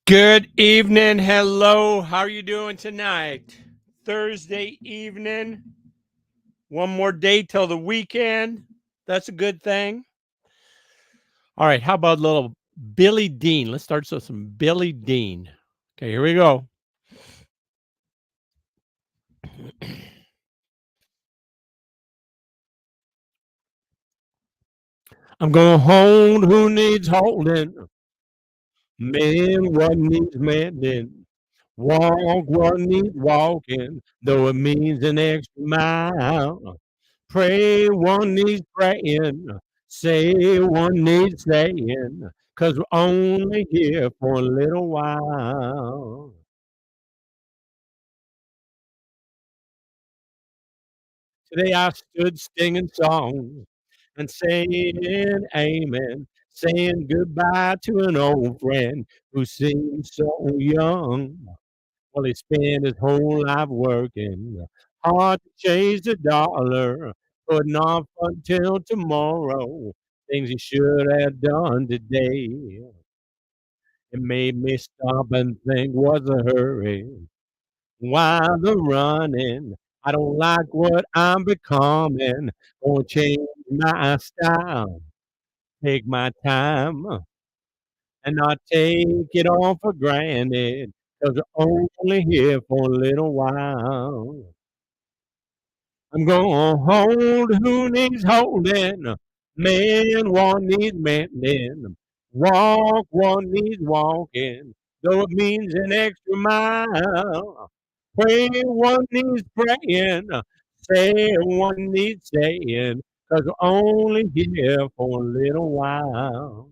Good evening. Hello. How are you doing tonight? Thursday evening. One more day till the weekend. That's a good thing. All right. How about a little Billy Dean? Let's start with some Billy Dean. Okay, here we go. I'm going to hold who needs holding, mend what needs mending, walk what needs walking, though it means an extra mile. Pray one needs praying, say one needs saying, 'cause we're only here for a little while. Today I stood singing songs and saying amen, saying goodbye to an old friend who seemed so young. Well, he spent his whole life working hard to chase a dollar, putting off until tomorrow things he should have done today. It made me stop and think, what's the hurry? Why the running? I don't like what I'm becoming. Gonna change my style, take my time, and not take it all for granted. 'Cause we're only here for a little while. I'm gonna hold who needs holding, mend what needs mending, walk what needs walking, though it means an extra mile. Pray what needs praying, say what needs saying, 'cause we're only here for a little while.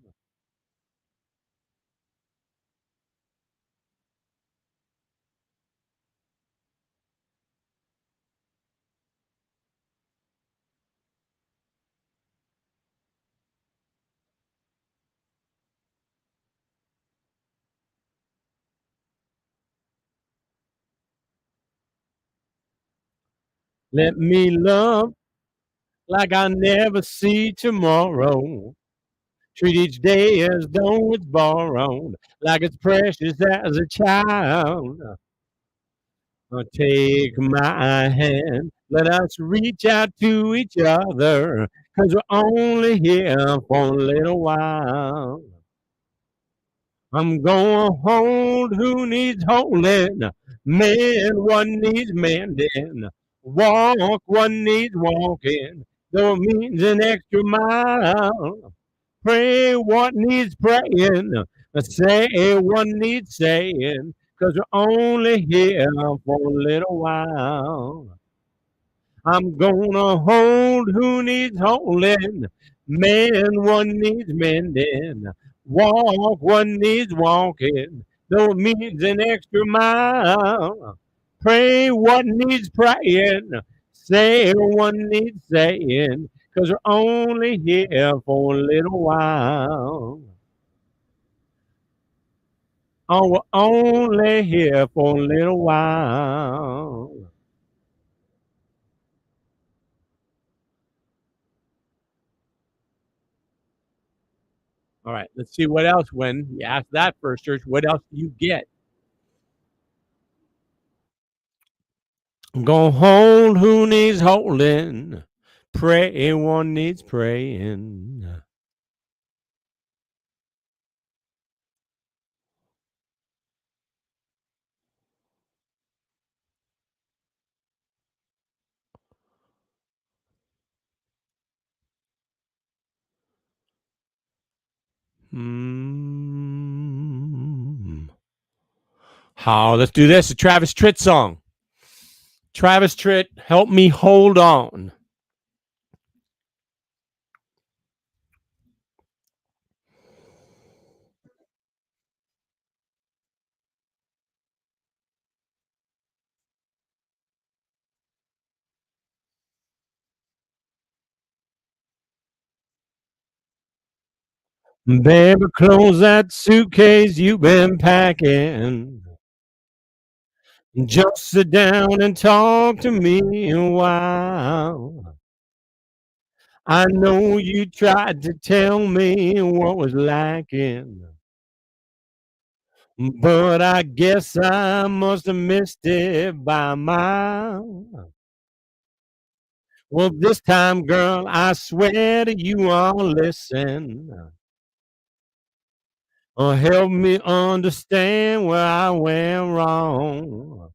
Let me love like I never see tomorrow. Treat each day as though it's borrowed, like it's precious as a child. Take my hand, let us reach out to each other, 'cause we're only here for a little while. I'm gonna hold who needs holding, mend what needs mending, walk what needs walking, though it means an extra mile. Pray what needs praying, say what needs saying, 'cause we're only here for a little while. I'm gonna hold who needs holding, mend what needs mending, walk what needs walking, though it means an extra mile. Pray what needs praying, say what needs saying, 'cause we're only here for a little while. Oh, we're only here for a little while. All right, let's see what else. When you ask that first, church, what else do you get? I'm gonna hold who needs holding, pray one needs praying. Hmm. How? Let's do this. A Travis Tritt song. Travis Tritt, help me hold on. Baby, close that suitcase you've been packing. Just sit down and talk to me a while. I know you tried to tell me what was lacking. but I guess I must have missed it by a mile. Well, this time, girl, I swear to you, I'll listen. Or help me understand where I went wrong.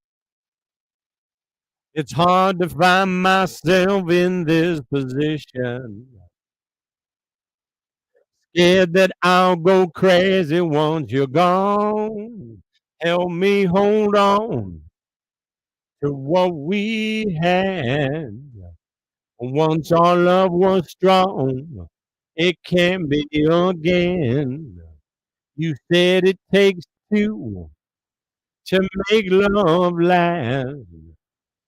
It's hard to find myself in this position. Scared that I'll go crazy once you're gone. Help me hold on to what we had. Once our love was strong, it can't be again. You said it takes two to make love last.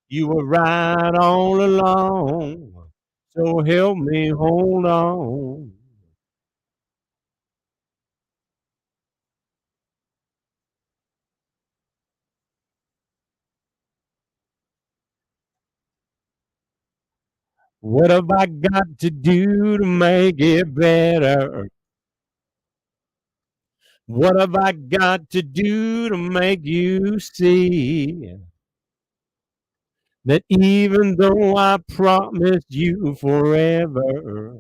You were right all along, so help me hold on. What have I got to do to make it better? What have I got to do to make you see that even though I promised you forever,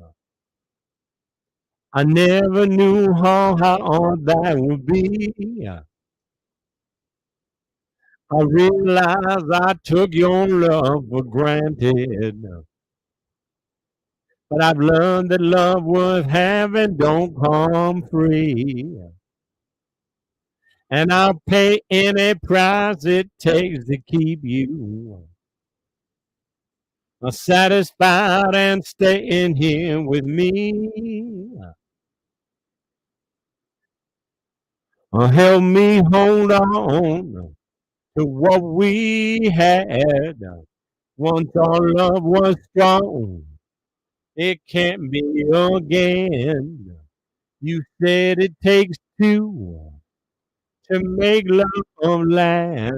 I never knew how hard that would be. I realized I took your love for granted, but I've learned that love worth having don't come free. And I'll pay any price it takes to keep you satisfied and staying here with me. Help me hold on to what we had. Once our love was strong, it can't be again. You said it takes two to make love last.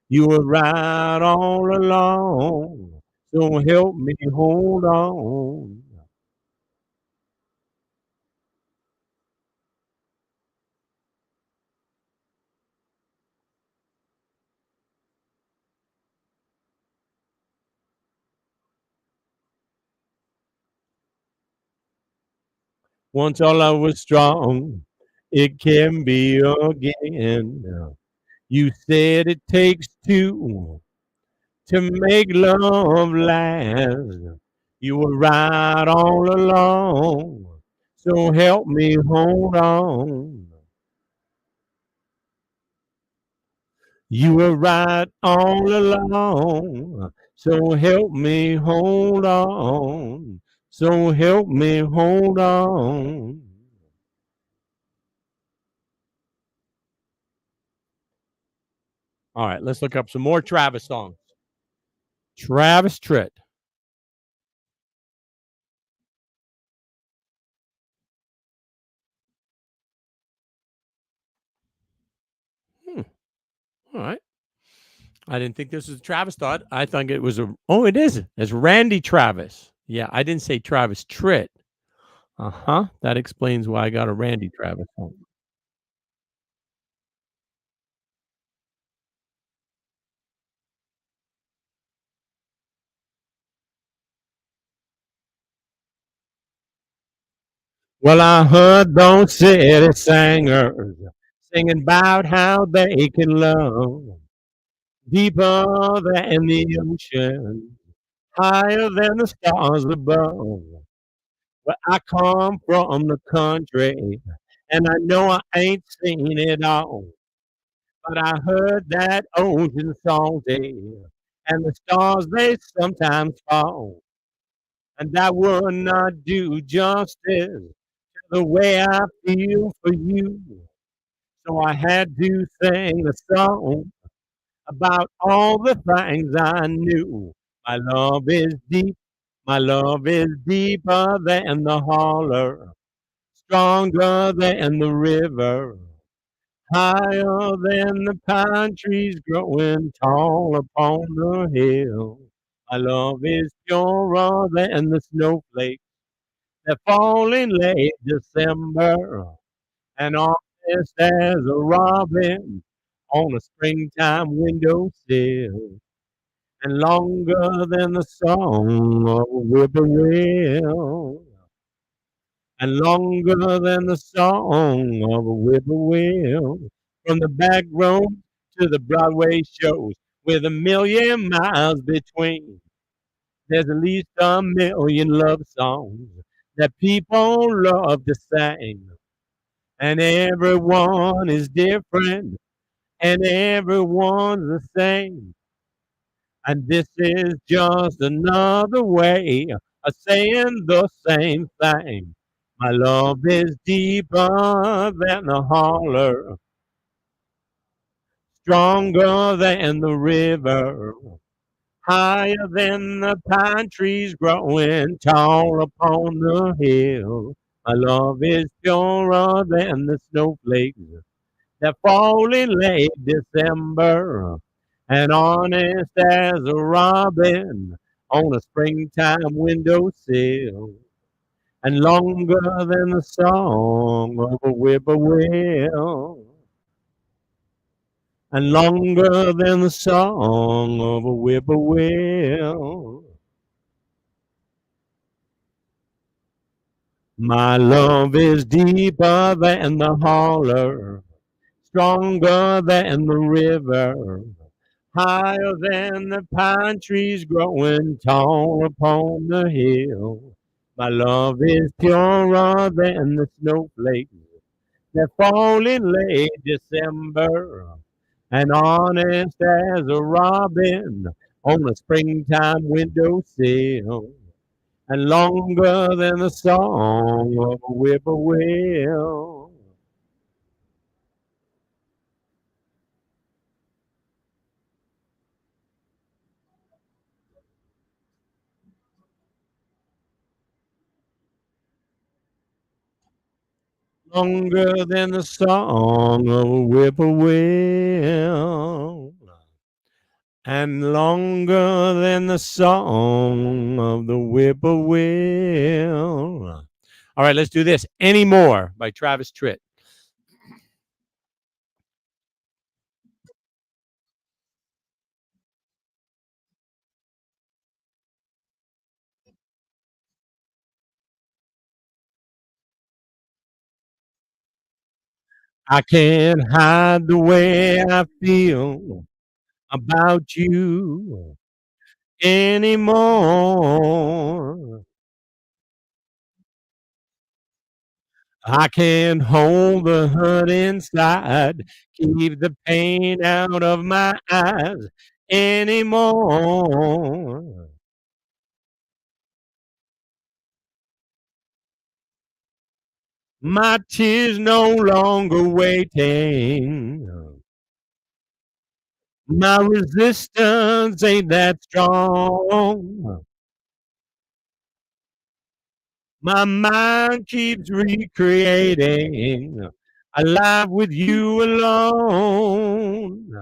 You were right all along, so help me hold on. Once our love was strong, it can be again. You said it takes two to make love last. You were right all along, so help me hold on. You were right all along, so help me hold on. So help me hold on. All right, let's look up some more Travis songs. Travis Tritt. Hmm. All right. I didn't think this was a Travis thought. I thought it was a. Oh, it is. It's Randy Travis. Yeah, I didn't say Travis Tritt. Uh huh. That explains why I got a Randy Travis song. Well, I heard those city singers singing about how they can love deeper than the ocean, higher than the stars above. But I come from the country, and I know I ain't seen it all. But I heard that ocean salty, and the stars they sometimes fall, and that would not do justice to the way I feel for you. So I had to sing a song about all the things I knew. My love is deep, my love is deeper than the holler, stronger than the river, higher than the pine trees growing tall upon the hill. My love is purer than the snowflakes that fall in late December, and all honest as a robin on a springtime windowsill, and longer than the song of a whippoorwill, and longer than the song of a whippoorwill. From the back room to the Broadway shows, with a million miles between, there's at least a million love songs that people love to sing. And everyone is different, and everyone's the same. And this is just another way of saying the same thing. My love is deeper than the holler, stronger than the river, higher than the pine trees growing tall upon the hill. My love is purer than the snowflakes that fall in late December, and honest as a robin on a springtime windowsill, and longer than the song of a whippoorwill, and longer than the song of a whippoorwill. My love is deeper than the holler, stronger than the river, higher than the pine trees growing tall upon the hill. My love is purer than the snowflakes that fall in late December, and honest as a robin on a springtime windowsill, and longer than the song of a whippoorwill. Longer than the song of a whippoorwill, and longer than the song of the whippoorwill. All right, let's do this. Anymore by Travis Tritt. I can't hide the way I feel about you anymore. I can't hold the hurt inside, keep the pain out of my eyes anymore. My tears no longer waiting. My resistance ain't that strong. My mind keeps recreating a life with you alone.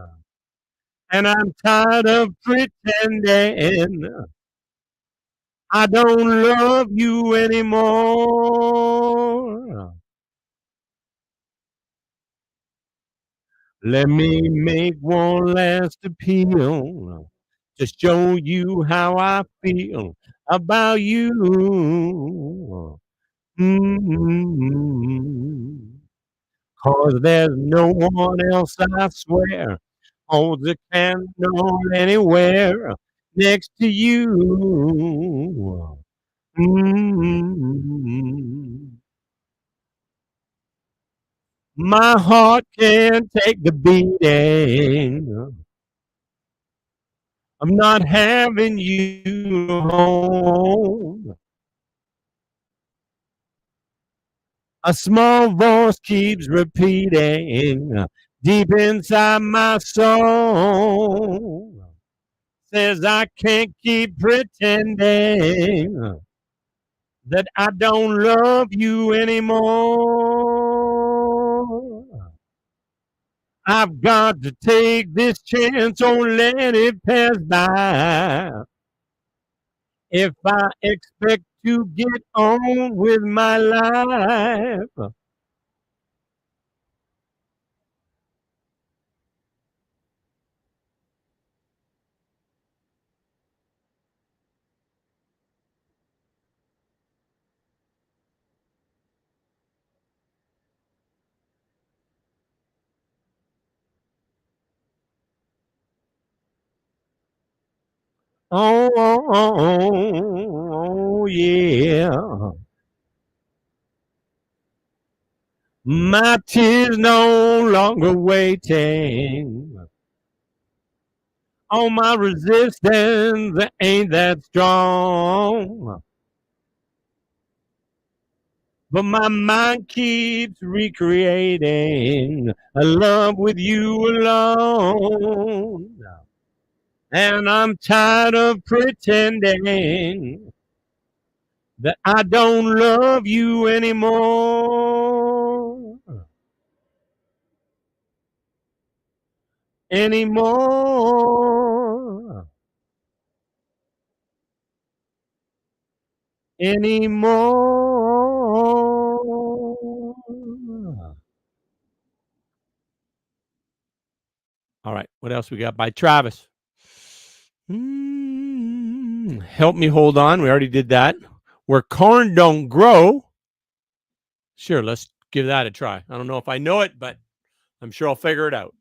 And I'm tired of pretending I don't love you anymore. Let me make one last appeal to show you how I feel about you. Mm-hmm. 'Cause there's no one else, I swear, holds a candle anywhere next to you. Mm. My heart can't take the beating. I'm not having you home. A small voice keeps repeating deep inside my soul. Says I can't keep pretending that I don't love you anymore. I've got to take this chance, don't let it pass by. If I expect to get on with my life, Oh, oh, oh, oh, yeah. My tears no longer waiting. Oh, my resistance ain't that strong. But my mind keeps recreating a love with you alone. And I'm tired of pretending that I don't love you anymore. Anymore. Anymore. All right, what else we got by Travis? Help me hold on. We already did that. Where corn don't grow. Sure, let's give that a try. I don't know if I know it, but I'm sure I'll figure it out.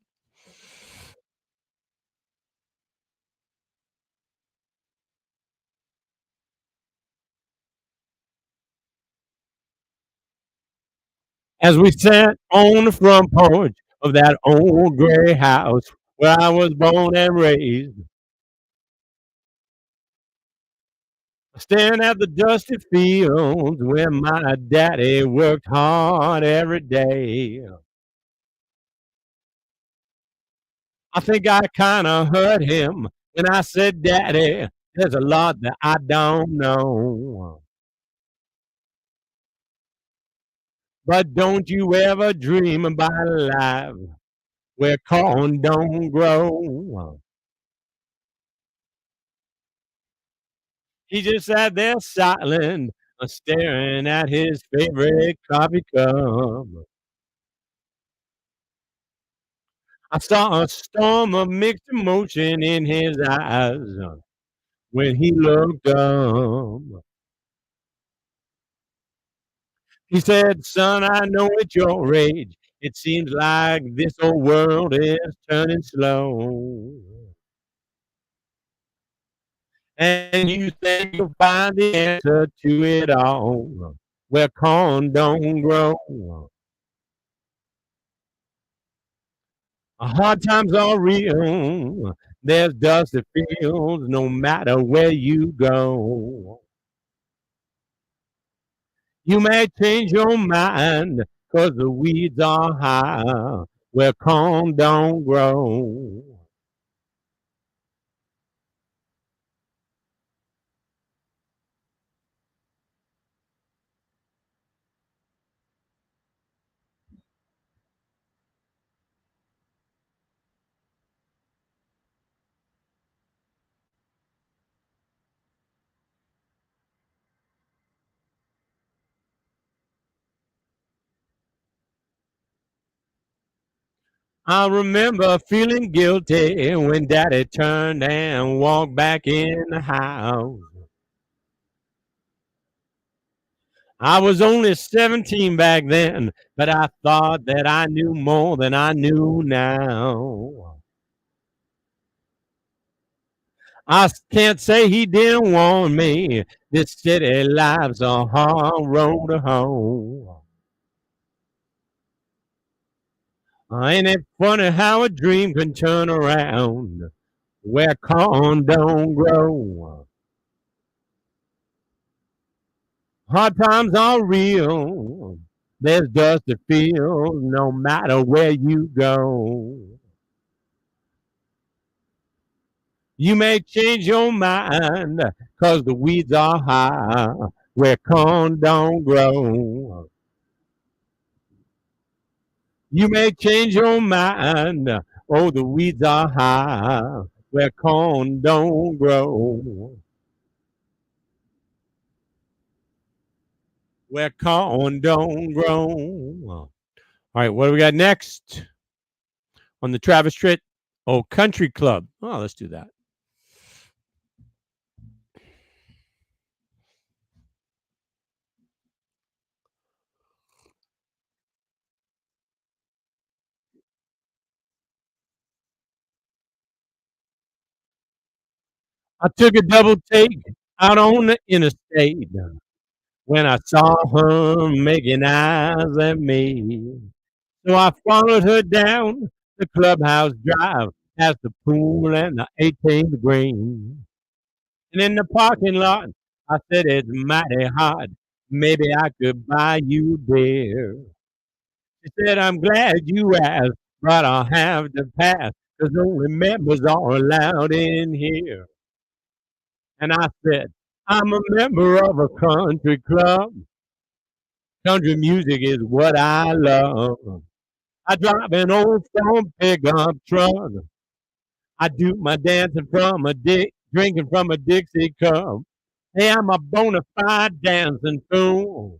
As we sat on the front porch of that old gray house where I was born and raised, staring at the dusty fields where my daddy worked hard every day. I think I kind of hurt him when I said, Daddy, there's a lot that I don't know. But don't you ever dream about a life where corn don't grow. He just sat there silent, staring at his favorite coffee cup. I saw a storm of mixed emotion in his eyes when he looked up. He said, Son, I know at your age, it seems like this old world is turning slow. And you think you'll find the answer to it all where corn don't grow. Hard times are real. There's dusty fields no matter where you go. You may change your mind 'cause the weeds are high where corn don't grow. I remember feeling guilty when Daddy turned and walked back in the house. I was only 17 back then, but I thought that I knew more than I knew now. I can't say he didn't warn me. This city life's a hard road to hoe. Ain't it funny how a dream can turn around where corn don't grow? Hard times are real. There's dust to feel no matter where you go. You may change your mind 'cause the weeds are high where corn don't grow. You may change your mind. Oh, the weeds are high where corn don't grow. Where corn don't grow. All right, what do we got next on the Travis Tritt? Oh, Country Club. Oh, let's do that. I took a double take out on the interstate when I saw her making eyes at me. So I followed her down the clubhouse drive past the pool and the 18th green. And in the parking lot, I said, it's mighty hot. Maybe I could buy you a beer. She said, I'm glad you asked, but I'll have to pass because only members are allowed in here. And I said, I'm a member of a country club. Country music is what I love. I drive an old Ford pickup truck. I do my dancing from a drinking from a Dixie cup. Hey, I'm a bona fide dancing fool.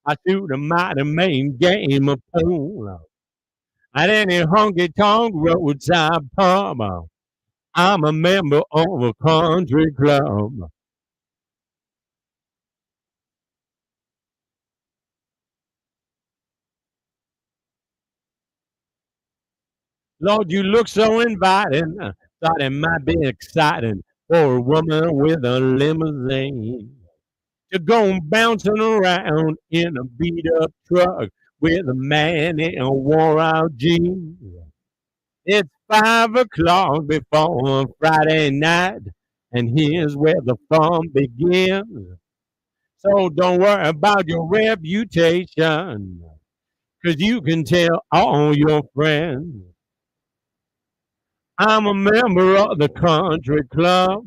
I shoot a mighty main game of pool. At any honky tonk roadside pub, I'm a member of a country club. Lord, you look so inviting. Thought it might be exciting for a woman with a limousine to go bouncing around in a beat up truck with a man in a wore out jeans. It's 5 o'clock before Friday night, and here's where the fun begins. So don't worry about your reputation, 'cause you can tell all your friends. I'm a member of the country club.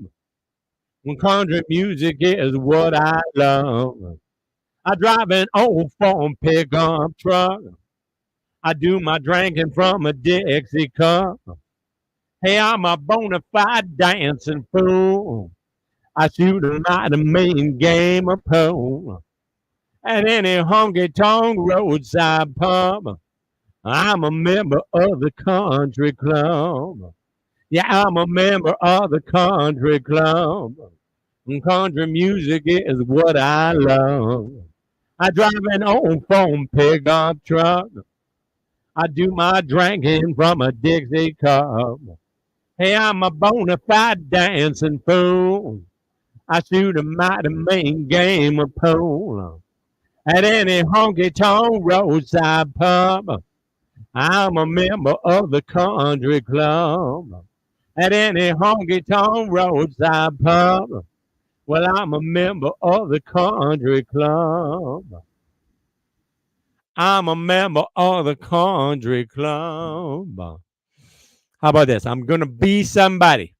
When country music is what I love. I drive an old Ford pickup truck. I do my drinking from a Dixie cup. Hey, I'm a bona fide dancing fool. I shoot a night of main game of pool. At any honky tonk roadside pub, I'm a member of the country club. Yeah, I'm a member of the country club. And country music is what I love. I drive an old phone pickup truck. I do my drinking from a Dixie cup. Hey, I'm a bona fide dancing fool. I shoot a mighty main game of pool. At any honky tonk roadside pub, I'm a member of the country club. At any honky tonk roadside pub, well, I'm a member of the country club. I'm a member of the country club. How about this? I'm going to be somebody.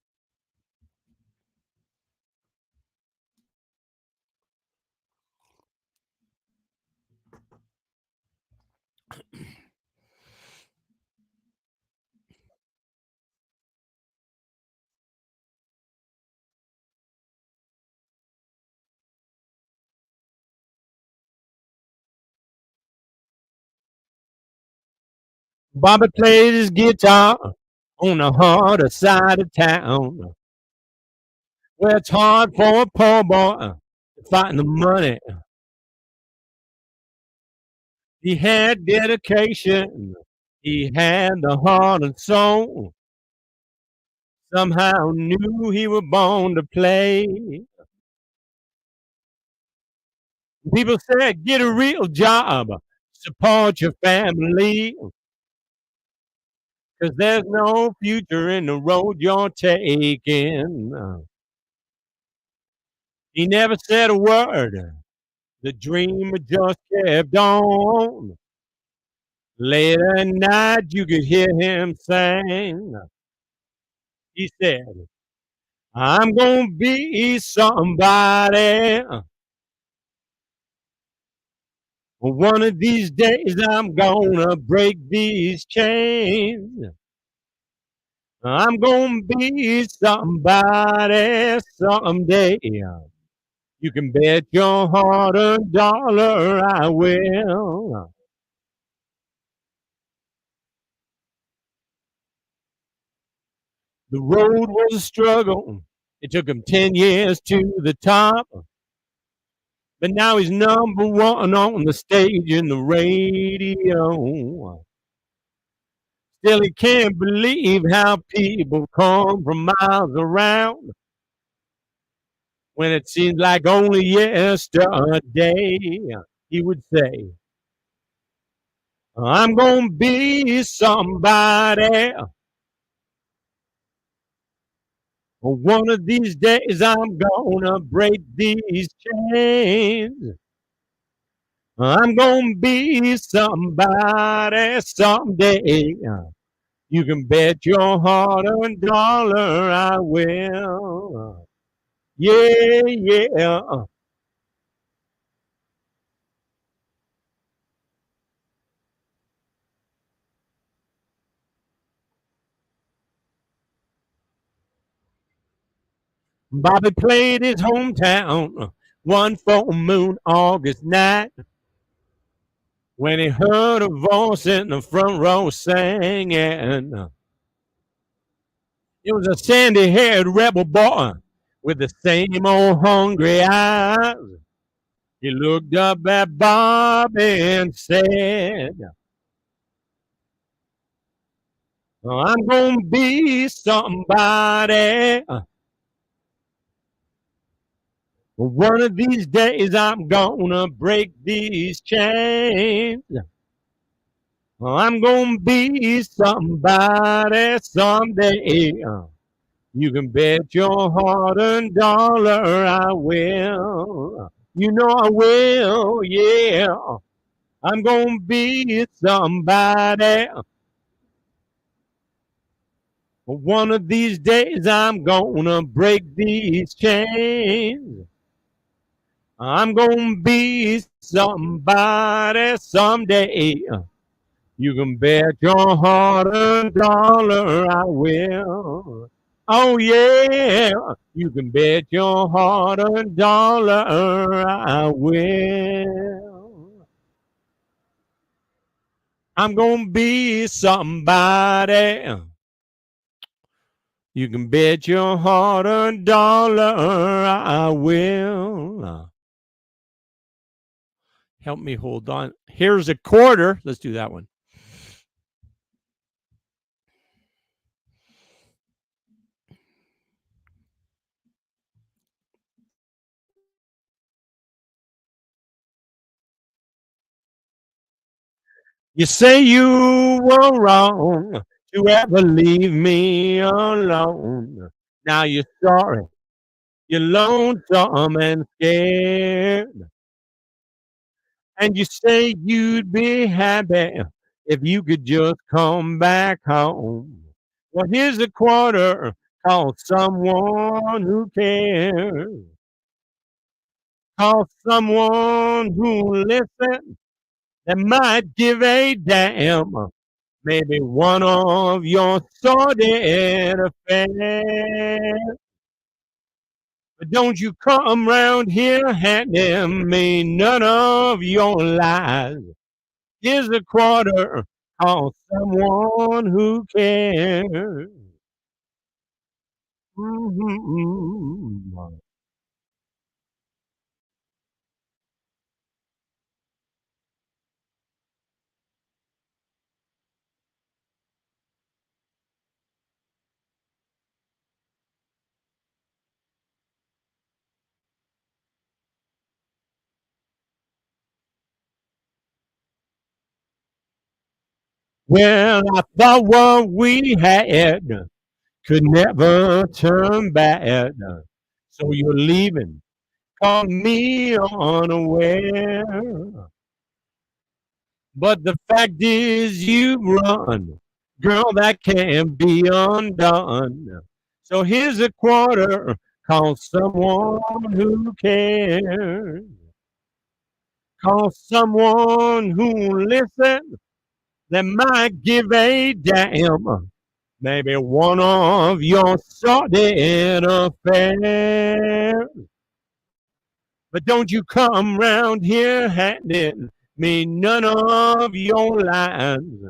Bobby plays his guitar on the harder side of town, where it's hard for a poor boy to find the money. He had dedication, he had the heart and soul. Somehow knew he was born to play. People said, get a real job, support your family, because there's no future in the road you're taking. He never said a word. The dream just kept on. Later at night, you could hear him sing. He said, I'm going to be somebody. One of these days, I'm going to break these chains. I'm going to be somebody someday. You can bet your heart a dollar I will. The road was a struggle. It took him 10 years to the top. But now he's number one on the stage and the radio. Still, he can't believe how people come from miles around When it seemed like only yesterday, he would say, I'm gonna be somebody. One of these days I'm gonna break these chains. I'm gonna be somebody someday. You can bet your heart and dollar I will. Yeah, yeah. Bobby played his hometown one full moon August night when he heard a voice in the front row singing. It was a sandy-haired rebel boy with the same old hungry eyes. He looked up at Bobby and said, I'm gonna be somebody. One of these days I'm gonna break these chains. I'm gonna be somebody someday. You can bet your heart and dollar I will. You know I will, yeah. I'm gonna be somebody. One of these days I'm gonna break these chains. I'm gonna be somebody someday. You can bet your heart and dollar I will. Oh yeah, you can bet your heart and dollar I will. I'm gonna be somebody. You can bet your heart and dollar I will. Help me hold on. Here's a quarter. Let's do that one. You say you were wrong to ever leave me alone. Now you're sorry. You're lonesome and scared. And you say you'd be happy if you could just come back home. Well, here's a quarter. Call someone who cares. Call someone who listens that might give a damn. Maybe one of your sordid affairs. But don't you come round here handing me none of your lies. Here's a quarter. Call someone who cares. Mhm. Well, I thought what we had could never turn bad. So you're leaving. Caught me unaware. But the fact is, you've run. Girl, that can't be undone. So here's a quarter. Call someone who cares. Call someone who listens that might give a damn. Maybe one of your sordid affairs. But don't you come round here handing me none of your lines.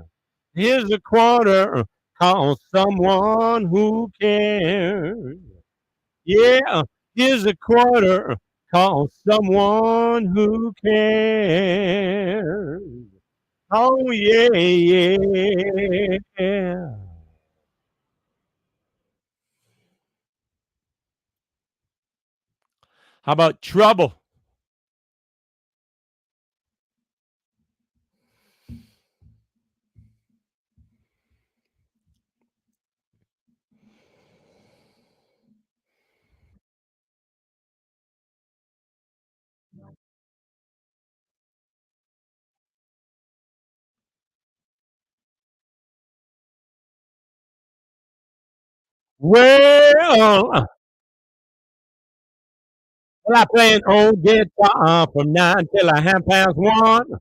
Here's a quarter. Call someone who cares. Yeah, here's a quarter. Call someone who cares. Oh, yeah, yeah. How about trouble? Well, I play an old guitar from 9 till 1:30.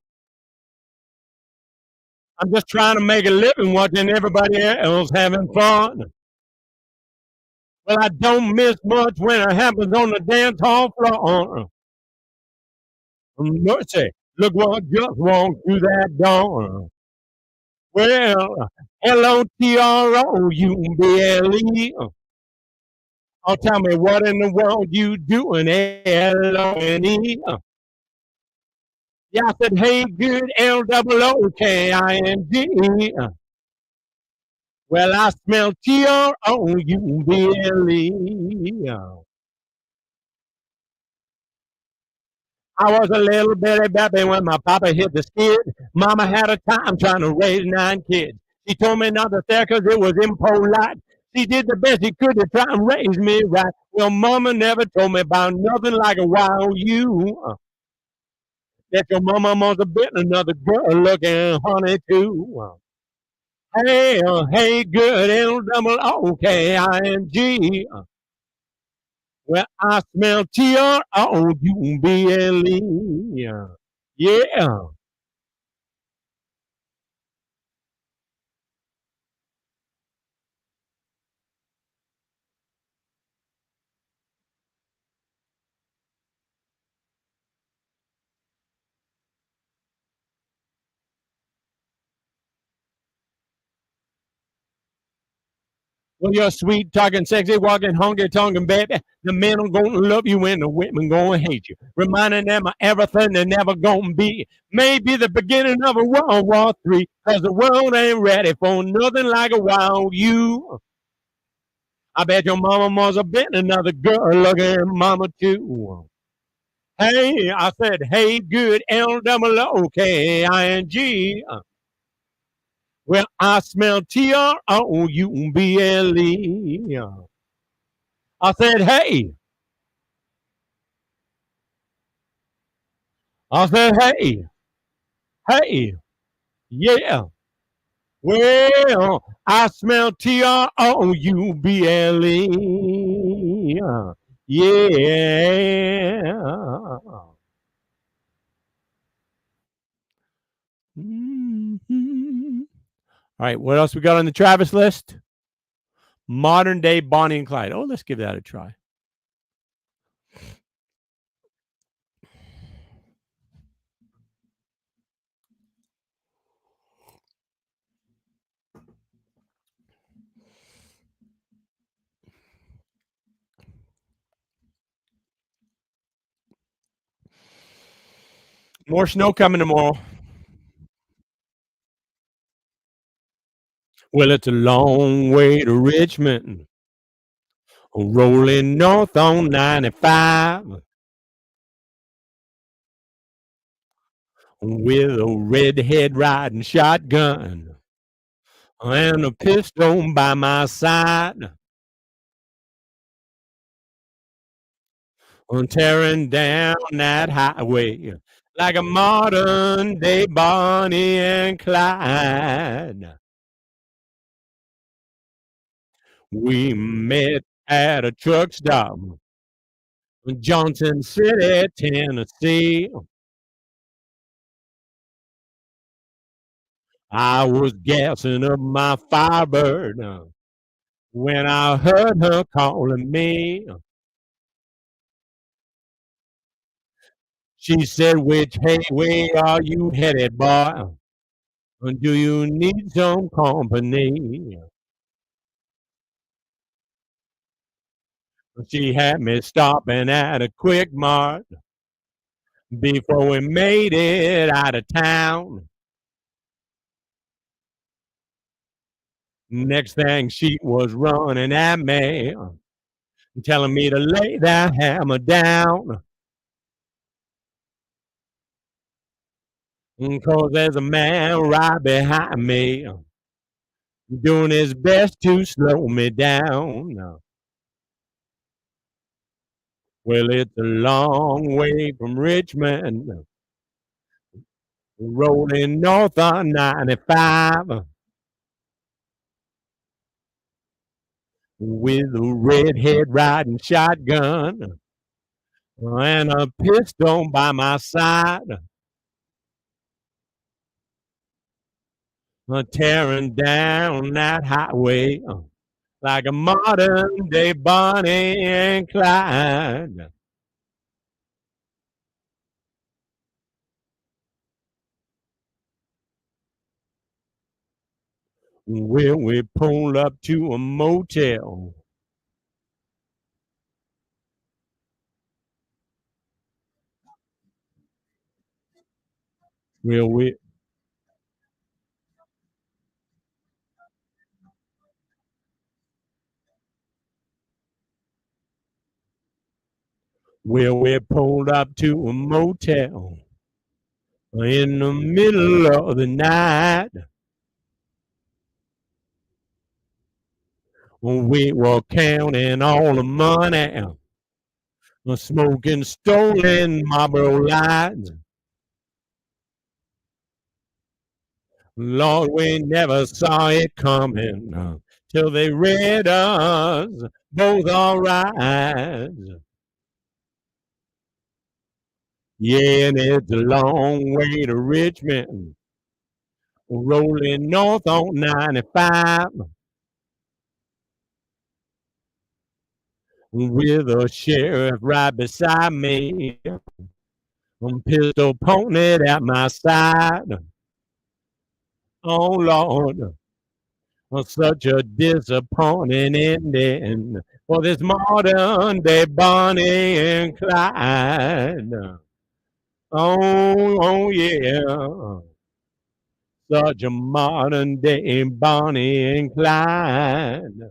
I'm just trying to make a living watching everybody else having fun. Well, I don't miss much when it happens on the dance hall floor. Mercy, look what just walked through that door. Well, L-O-T-R-O-U-B-L-E. Oh, tell me what in the world you doing, L-O-N-E. Yeah, I said, hey, good, L-O-O-K-I-N-G. Well, I smell T-R-O-U-B-L-E. I was a little bitty baby when my papa hit the skid. Mama had a time trying to raise 9 kids. She told me not to stare because it was impolite. She did the best she could to try and raise me right. Well, Mama never told me about nothing like a wild you. That your mama must have been another girl looking honey too. Hey, hey, good L-O-O-K-I-N-G. Well, I smell T-R-O-U-B-L-E. Yeah. Well, you're sweet, talking, sexy, walking, hungry, tonguing, baby. The men are going to love you and the women going to hate you. Reminding them of everything they're never going to be. Maybe the beginning of a World War III, because the world ain't ready for nothing like a wild you. I bet your mama must have been another girl looking mama too. Hey, I said, hey, good L-O-O-K-I-N-G. Well, I smell T-R-O-U-B-L-E. I said, hey. I said, hey, hey, yeah. Well, I smell T-R-O-U-B-L-E. Yeah. Mhm. All right, what else we got on the Travis list? Modern day Bonnie and Clyde. Oh, let's give that a try. More snow coming tomorrow. Well, it's a long way to Richmond. Rolling north on 95 with a redhead riding shotgun and a pistol by my side. I'm tearing down that highway like a modern day Bonnie and Clyde. We met at a truck stop in Johnson City, Tennessee. I was gassing up my Firebird when I heard her calling me. She said, which way are you headed, boy? Do you need some company? She had me stopping at a quick mart before we made it out of town. Next thing, she was running at me. telling me to lay that hammer down. 'Cause there's a man right behind me doing his best to slow me down. Well, it's a long way from Richmond, rolling north on 95 with a redhead riding shotgun and a pistol by my side, tearing down that highway like a modern day Bonnie and Clyde. Well, we pulled up to a motel. Well, we pulled up to a motel in the middle of the night. We were counting all the money, smoking stolen Marlboro lights. Lord, we never saw it coming till they read us both our rights. Yeah, and it's a long way to Richmond, rolling north on 95 with a sheriff right beside me, pistol pointed at my side. Oh, Lord, such a disappointing ending for this modern day Bonnie and Clyde. Oh yeah, such a modern day Bonnie and Clyde.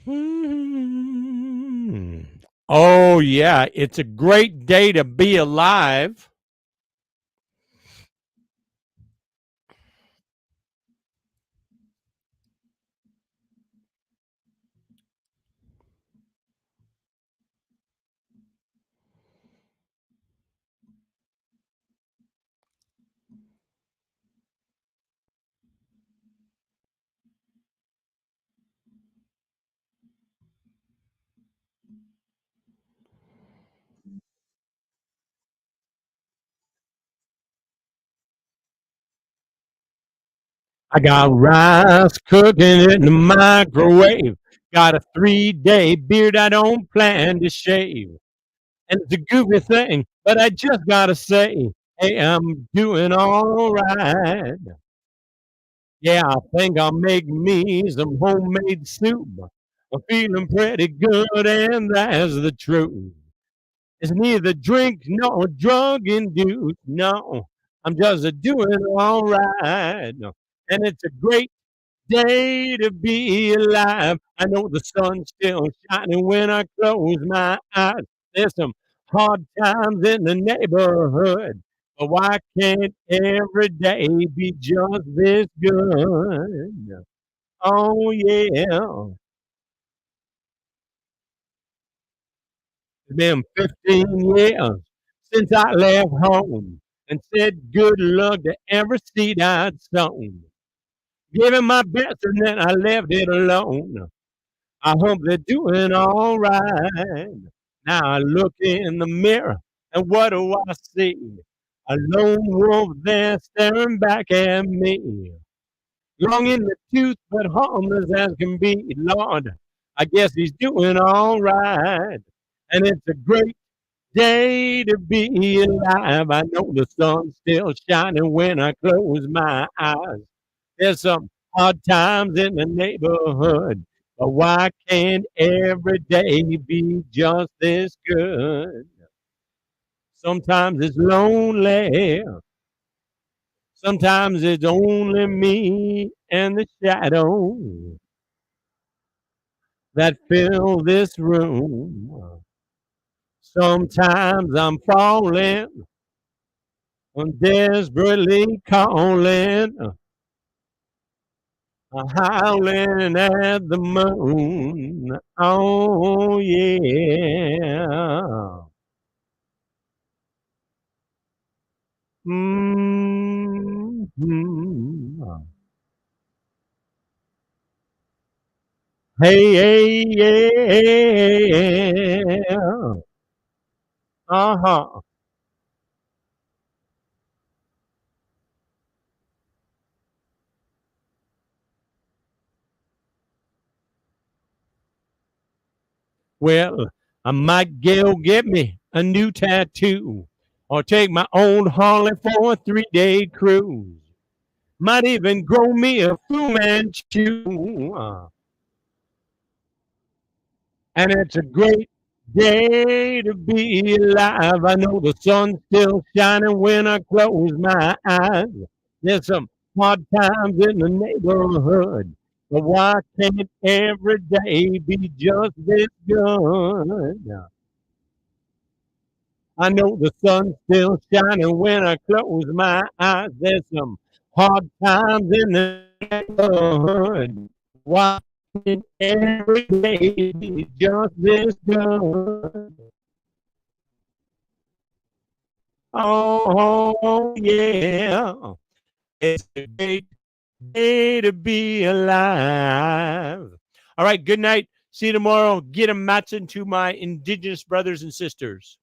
Hmm. Oh yeah, it's a great day to be alive. I got rice cooking in the microwave. Got a 3-day beard I don't plan to shave. And it's a goofy thing, but I just gotta say, hey, I'm doing all right. Yeah, I think I'll make me some homemade soup. I'm feeling pretty good, and that's the truth. It's neither drink nor drug induced. No, I'm just doing all right. And it's a great day to be alive. I know the sun's still shining when I close my eyes. There's some hard times in the neighborhood, but why can't every day be just this good? Oh yeah, it's been 15 years since I left home and said good luck to every seed I'd sown. Gave it my best and then I left it alone. I hope they're doing all right. Now I look in the mirror and what do I see? A lone wolf there staring back at me. Long in the tooth, but harmless as can be. Lord, I guess he's doing all right. And it's a great day to be alive. I know the sun's still shining when I close my eyes. There's some hard times in the neighborhood, but why can't every day be just this good? Sometimes it's lonely, Sometimes it's only me and the shadow that fill this room. Sometimes I'm falling, I'm desperately calling, howling at the moon. Oh, yeah. Mm-hmm. Hey, hey, yeah. Uh-huh. Well, I might go get me a new tattoo or take my old Harley for a 3-day cruise. Might even grow me a Fu Manchu. And it's a great day to be alive. I know the sun's still shining when I close my eyes. There's some hard times in the neighborhood, but why can't every day be just this good? I know the sun's still shining when I close my eyes. There's some hard times in the neighborhood. Why can't every day be just this good? Oh, yeah. It's a great day to be alive. All right, good night. See you tomorrow. Get a Matson to my indigenous brothers and sisters.